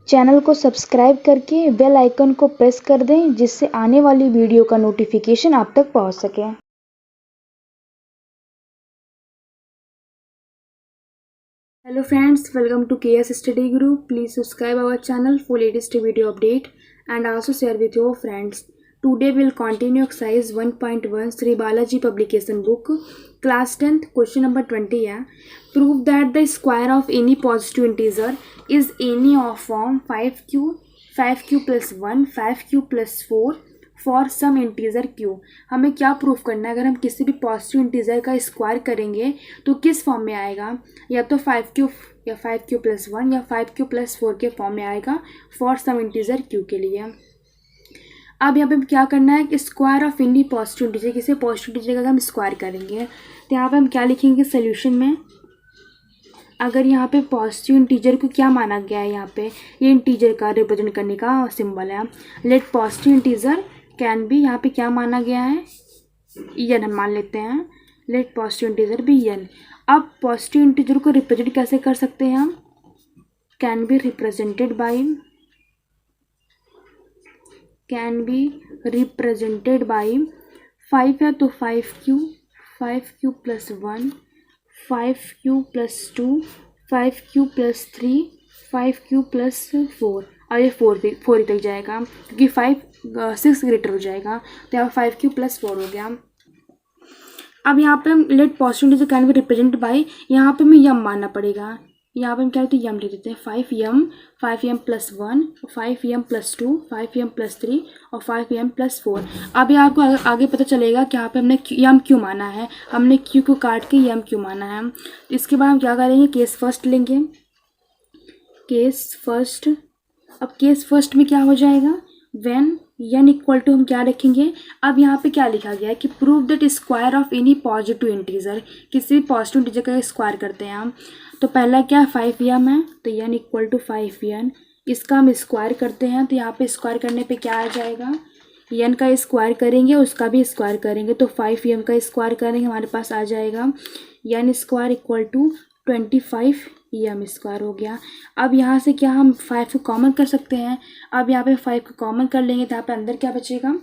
Channel को subscribe करके bell icon को प्रेस कर दें जिससे आने वाली वीडियो का नोटिफिकेशन आप तक पहुंच सके। Hello friends, welcome to KS Study Group. Please subscribe our channel for latest video update and also share with your friends. Today we'll continue exercise 1.1 Sri Balaji publication book class 10th question number 20 है. Prove that the square of any positive integer is any of form 5q plus 1 5q plus 4 for some integer Q. हमें क्या proof करना है? अगर हम किसी भी positive integer का स्क्वायर करेंगे तो किस फॉर्म में आएगा? या तो 5q या 5q प्लस 1 या 5q प्लस 4 के फॉर्म में आएगा फॉर सम इंटीजर क्यू के लिए. अब यहाँ पे क्या करना है कि square of any positive integer, किसी पॉजिटिव इंटीजर का हम स्क्वायर करेंगे तो यहाँ पे हम क्या लिखेंगे सोल्यूशन में? अगर यहाँ पे पॉजिटिव इंटीजर को क्या माना गया है, यहाँ पे ये इंटीजर का रिप्रेजेंट करने का सिंबल है. Let positive integer can be, यहाँ पे क्या माना गया है? एन हम मान लेते हैं. Let positive integer be n. अब पॉजिटिव इंटीजर को रिप्रेजेंट कैसे कर सकते हैं हम? कैन बी रिप्रेजेंटेड बाई 5 है तो 5q plus 1 5q plus 2 5q plus 3 5q plus 4. अब ये 4 तक जाएगा क्योंकि 6 ग्रेटर हो जाएगा तो यहाँ 5q प्लस 4 हो गया. अब यहाँ पे हम let positive integer can be represent by, यहाँ पे हमें यम मानना पड़ेगा. यहाँ पे हम क्या कहते हैं? यम ले देते हैं. 5m plus 1 5m plus 2 5m plus 3 और 5m प्लस 4. अब ये आपको आगे पता चलेगा कि यहाँ पे हमने यम क्यों माना है. हमने क्यू को काट के यम क्यों माना है. इसके बाद हम क्या करेंगे? केस फर्स्ट लेंगे. Case first. अब केस फर्स्ट में क्या हो जाएगा? व्हेन n इक्वल टू हम क्या रखेंगे? अब यहाँ पे क्या लिखा गया है कि prove that square of any positive integer, किसी भी पॉजिटिव इंटीजर का स्क्वायर करते हैं हम. तो पहला क्या 5m है तो n इक्वल टू 5n. इसका हम स्क्वायर करते हैं तो यहाँ पे स्क्वायर करने पे क्या आ जाएगा? n का स्क्वायर करेंगे उसका भी स्क्वायर करेंगे तो 5m का स्क्वायर करेंगे हमारे पास आ जाएगा n square equal to 25m square हो गया. अब यहाँ से क्या हम 5 को कॉमन कर सकते हैं? अब यहाँ पे 5 को कॉमन कर लेंगे तो यहाँ पे अंदर क्या बचेगा?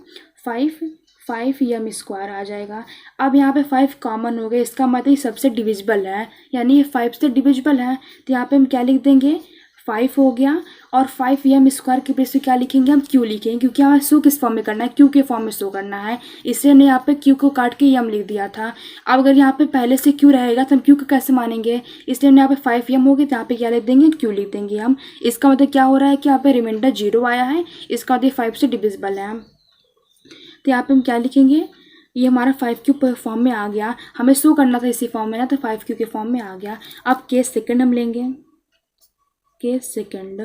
5m स्क्वायर आ जाएगा. अब यहाँ पे 5 कॉमन हो गए, इसका मतलब सबसे डिविजिबल है, यानी ये 5 से डिविजिबल है तो यहाँ पे हम क्या लिख देंगे? 5 हो गया. और 5m स्क्वायर के प्लेस पे क्या लिखेंगे? हम q लिखेंगे क्योंकि हमें शो किस फॉर्म में करना है? q के फॉर्म में शो करना है, इसलिए हमने यहाँ पे q को काट के m लिख दिया था. अब अगर यहाँ पे पहले से q रहेगा तो हम q को कैसे मानेंगे? इसलिए हमने यहाँ पे 5m हो गया तो यहाँ पे क्या लिख देंगे? q लिख देंगे हम. इसका मतलब क्या हो रहा है कि यहाँ पे रिमाइंडर 0 आया है, इसका मतलब 5 से डिविजिबल है. तो यहाँ पे हम क्या लिखेंगे? ये हमारा 5q फॉर्म में आ गया, हमें शो करना था इसी फॉर्म में ना, तो 5q के फॉर्म में आ गया. अब केस सेकंड हम लेंगे. Case second.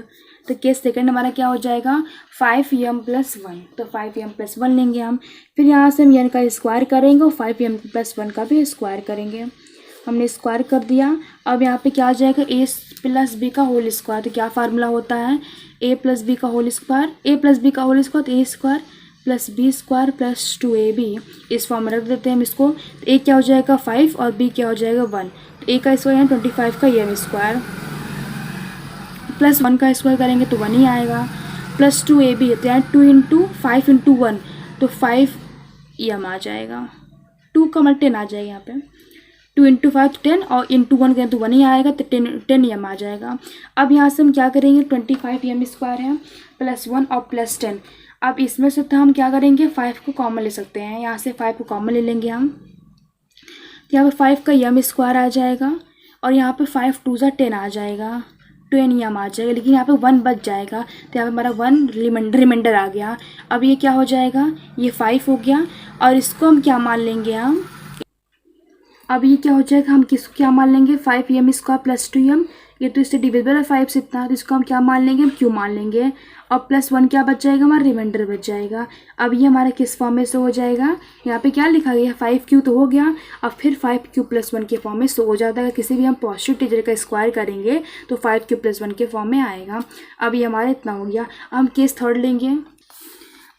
तो केस सेकंड हमारा क्या हो जाएगा? 5m plus 1. तो 5m प्लस 1 लेंगे हम. फिर यहाँ से हम n का स्क्वायर करेंगे और 5m प्लस 1 का भी स्क्वायर करेंगे. हमने स्क्वायर कर दिया. अब यहाँ पे क्या आ जाएगा? a प्लस b का होल स्क्वायर. तो क्या फार्मूला होता है? a प्लस b का whole square. a plus b का होल स्क्वायर तो a square plus b square plus 2ab. इस फॉर्म में रख देते हैं हम इसको. तो a क्या हो जाएगा? 5 और b क्या हो जाएगा? 1. तो a का स्क्वायर है 25 का m स्क्वायर प्लस 1 का स्क्वायर करेंगे तो 1 ही आएगा. प्लस 2ab तो यार 2 इंटू 5 इंटू 1 तो 5m आ जाएगा. 2 का मल्टी 10 आ जाएगा यहाँ पे. 2 इंटू 5 10 और इंटू 1 करें तो 1 ही आएगा तो 10m आ जाएगा. अब यहाँ से हम क्या करेंगे? 25m स्क्वायर है प्लस 1 और प्लस 10. अब इसमें से तो हम क्या करेंगे? 5 को कॉमन ले सकते हैं. यहाँ से 5 को कॉमन ले लेंगे हम. यहाँ पे 5 का m स्क्वायर आ जाएगा और यहाँ पे 5 2 जा 10 आ जाएगा, 10m आ जाएगा. लेकिन यहाँ पे 1 बच जाएगा तो यहाँ पे हमारा 1 रिमाइंडर आ गया. अब ये क्या हो जाएगा? ये 5 हो गया और इसको हम क्या मान लेंगे? हम अब ये क्या हो जाएगा? हम किसको क्या मान लेंगे? 5m square plus 2m. ये तो इससे डिविजिबल है 5 से इतना, तो इसको हम क्या मान लेंगे? हम q मान लेंगे. और प्लस 1 क्या बच जाएगा? हमारा रिमाइंडर बच जाएगा. अब ये हमारा किस फॉर्म में से हो जाएगा? यहाँ पे क्या लिखा गया? 5q तो हो गया. अब फिर 5q प्लस 1 के फॉर्म में शो हो जाता है. किसी भी हम पॉजिटिव इंटीजर का स्क्वायर करेंगे तो 5q प्लस 1 के फॉर्म में आएगा. अब ये हमारा इतना हो गया. हम केस थर्ड लेंगे.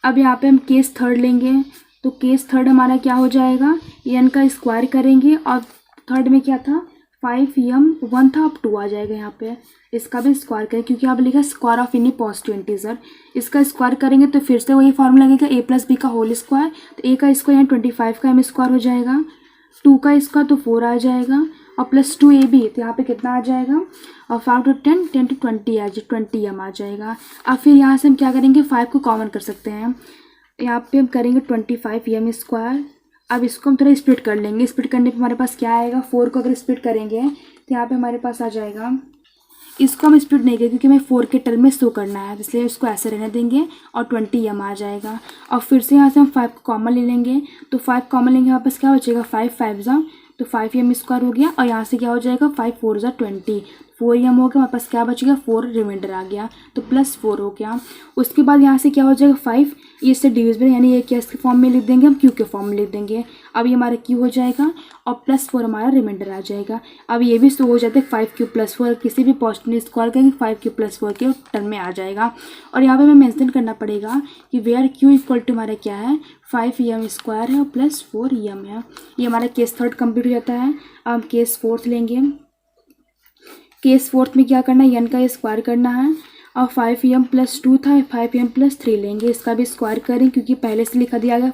अब यहाँ पे हम केस थर्ड लेंगे तो केस थर्ड हमारा क्या हो जाएगा? n का स्क्वायर करेंगे और थर्ड में क्या था? 5m 1 था, अब 2 आ जाएगा यहाँ पे। इसका भी स्क्वायर करें क्योंकि यहाँ पे लिखा है square of any positive integer. इसका स्क्वायर करेंगे तो फिर से वही फॉर्मूला लगेगा a प्लस बी का होल स्क्वायर। तो a का स्क्वायर यहाँ 25 का m स्क्वायर हो जाएगा, 2 का स्क्वायर तो 4 आ जाएगा, और प्लस 2ab तो यहाँ पे कितना आ जाएगा, और 5 to 10 10 to 20 आ जाए 20m आ जाएगा। अब फिर यहाँ से हम क्या करेंगे, 5 को कॉमन कर सकते हैं। यहाँ पे हम करेंगे 25m स्क्वायर। अब इसको हम थोड़ा स्प्लिट कर लेंगे। स्प्लिट करने पे हमारे पास क्या आएगा, 4 को अगर स्प्लिट करेंगे तो यहाँ पे हमारे पास आ जाएगा, इसको हम स्प्लिट नहीं करेंगे क्योंकि हमें 4 के टर्म में शो करना है, इसलिए इसको ऐसे रहने देंगे और 20m आ जाएगा। और फिर से यहाँ से हम 5 को कॉमन ले लेंगे, तो 5 कॉमन लेंगे, यहाँ पास क्या बचेगा, 5 5 जा तो 5m स्क्वायर हो गया, और यहाँ से क्या हो जाएगा, 5 4 जा 20, 4m हो गया, हमारे पास क्या बचेगा, 4 रिमाइंडर आ गया, तो +4 हो गया। उसके बाद यहाँ से क्या हो जाएगा, 5 ये इससे डिविजिबल, यानी ये क्या इसके फॉर्म में लिख देंगे हम, q के फॉर्म में लिख देंगे। अब ये हमारा q हो जाएगा और +4 हमारा रिमाइंडर आ जाएगा। अब ये भी हो जाता है 5q + 4, किसी भी पॉजिटिव स्क्वायर करेंगे 5q + 4 के टर्म में आ जाएगा। और यहाँ पे हमें मेंशन करना पड़ेगा कि वेयर q इक्वल टू हमारा क्या है, 5m स्क्वायर है और +4m है। ये हमारा केस 3 कंप्लीट हो जाता है। अब हम केस 4 लेंगे। केस 4 में क्या करना है, n का स्क्वायर करना है, और 5m + 2 था, 5m + 3 लेंगे, इसका भी स्क्वायर करें क्योंकि पहले से लिखा दिया गया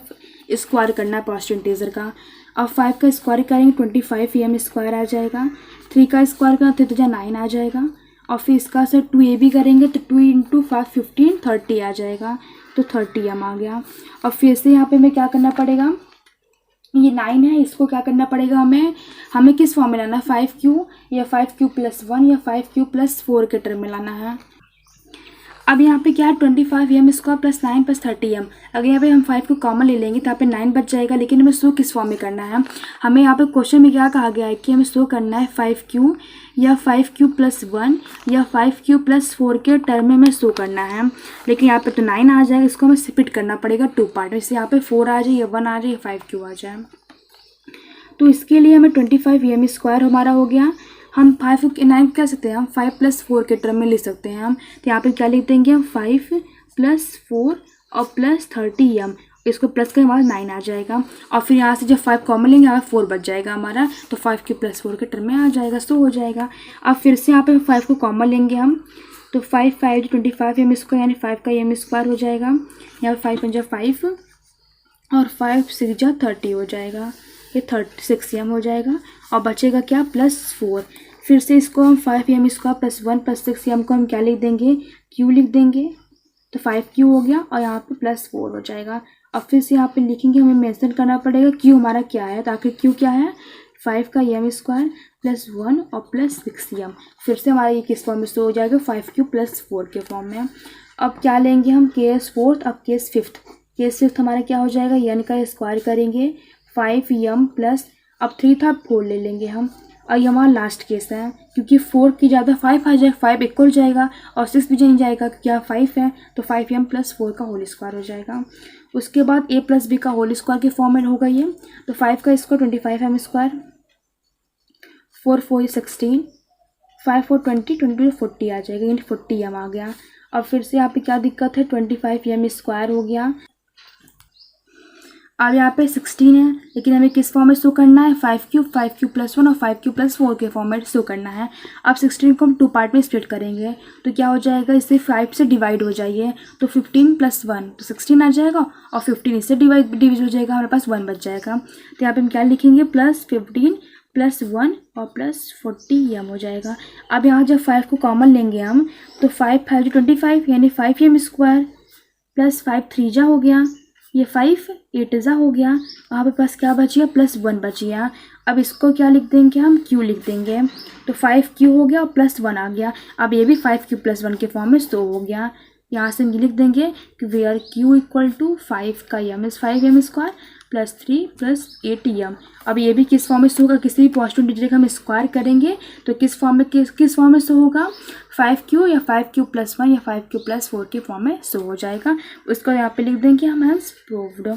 स्क्वायर करना है पॉजिटिव इंटीजर का। अब 5 का स्क्वायर करेंगे 25m स्क्वायर आ जाएगा, 3 का स्क्वायर करते तो 9 आ जाएगा, और फिर इसका से 2ab करेंगे तो 2 × 5 15 30 आ जाएगा, तो 30m आ गया। और फिर से यहाँ पे हमें क्या करना पड़ेगा, ये 9 है, इसको क्या करना पड़ेगा, हमें किस फॉर्म में लाना है, 5q या 5q + 1 या 5q + 4 के टर्म में लाना है। अब यहाँ पे क्या है, 25m स्क्वायर + 9 + 30m। अगर यहाँ पे हम 5 को कॉमन ले लेंगे तो यहाँ पे 9 बच जाएगा, लेकिन हमें शो किस फॉर्म में करना है, हमें यहाँ पे क्वेश्चन में क्या कहा गया है कि हमें शो करना है 5q या 5q + 1 या 5q + 4 के टर्म में हमें शो करना है। लेकिन यहाँ पे तो 9 आ जाएगा, इसको हमें स्प्लिट करना पड़ेगा 2 पार्ट में, जैसे यहाँ पे 4 आ जाए या 1 आ जाए या 5q आ जाए। तो इसके लिए हमें 25m स्क्वायर हमारा हो गया। हम 5 9 कह सकते हैं, हम 5 + 4 के टर्म में लिख सकते हैं हम। तो यहाँ पे क्या लिख देंगे हम, 5 + 4 और +30m, इसको प्लस के हमारा 9 आ जाएगा। और फिर यहाँ से जब 5 कॉमन लेंगे यहाँ 4 बच जाएगा हमारा, तो 5q + 4 के टर्म में आ जाएगा, सो हो जाएगा। अब फिर से यहाँ पे 5 को कॉमन लेंगे हम, तो 5 5 25m स्क्वायर, यानी 5 का m स्क्वायर हो जाएगा। यहाँ 5 5 5 और 5 6 30 हो जाएगा, ये 36m हो जाएगा। और बचेगा क्या, +4। फिर से इसको हम 5m स्क्वायर + 1 + 6m को हम क्या लिख देंगे, q लिख देंगे, तो 5q हो गया, और यहाँ पे +4 हो जाएगा। अब फिर से यहाँ पे लिखेंगे, हमें मेंशन करना पड़ेगा q हमारा क्या है, तो आखिर q क्या है, 5 का m स्क्वायर + 1 और +6m। फिर से हमारा ये किस फॉर्म में हो जाएगा, 5q + 4 के फॉर्म में। अब क्या लेंगे हम, केस 4। अब केस 5। केस 5 हमारा क्या हो जाएगा, n का स्क्वायर करेंगे 5m + अब 3 था, 4 ले लेंगे हम। और ये हमारा लास्ट केस है, क्योंकि 4 की ज़्यादा 5 आ जाएगा, 5 इक्वल जाएगा और 6 भी नहीं जाएगा, क्या 5 है, तो 5m + 4 का होल स्क्वायर हो जाएगा। उसके बाद a + b का होल स्क्वायर के फॉर्म में होगा ये, तो 5 का स्क्वायर 25m स्क्वायर, 4 4 16, 5 4 20, 22 40 आ जाएगा, यानी 40m आ गया। और फिर से यहाँ पे क्या दिक्कत है, 25m स्क्वायर हो गया। अब यहाँ पे 16 है, लेकिन हमें किस फॉर्म में शो करना है, 5q + 1 और 5q + 4 के फॉर्म में शो करना है। अब 16 को हम 2 पार्ट में स्प्लिट करेंगे, तो क्या हो जाएगा, इससे 5 से डिवाइड हो जाइए, तो 15 + 1 तो 16 आ जाएगा, और 15 इससे डिवाइड हो जाएगा, हमारे पास 1 बच जाएगा। तो यहाँ पे हम क्या लिखेंगे, +15 + 1 और +40m हो जाएगा। अब यहाँ जब 5 को कॉमन लेंगे हम, तो 5 5 25, यानी 5m स्क्वायर + 5 3 जा हो गया, ये 5 8 जा हो गया, वहाँ पे पास क्या बचिए, +1 बचिए। अब इसको क्या लिख देंगे हम, q लिख देंगे, तो 5q हो गया और +1 आ गया। अब ये भी 5q + 1 के फॉर्म में शो हो गया। यहाँ से हम ये लिख देंगे कि वेयर q = 5 का m 5m स्क्वायर + 3 + 8m। अब ये भी किस फॉर्म में शो होगा, किसी भी पॉजिटिव इंटीजर का हम स्क्वायर करेंगे तो किस फॉर्म में शो होगा, 5q या 5q + 1 या 5q + 4 के फॉर्म में शो हो जाएगा। उसको यहाँ पे लिख देंगे हम, हैंस प्रूव्ड।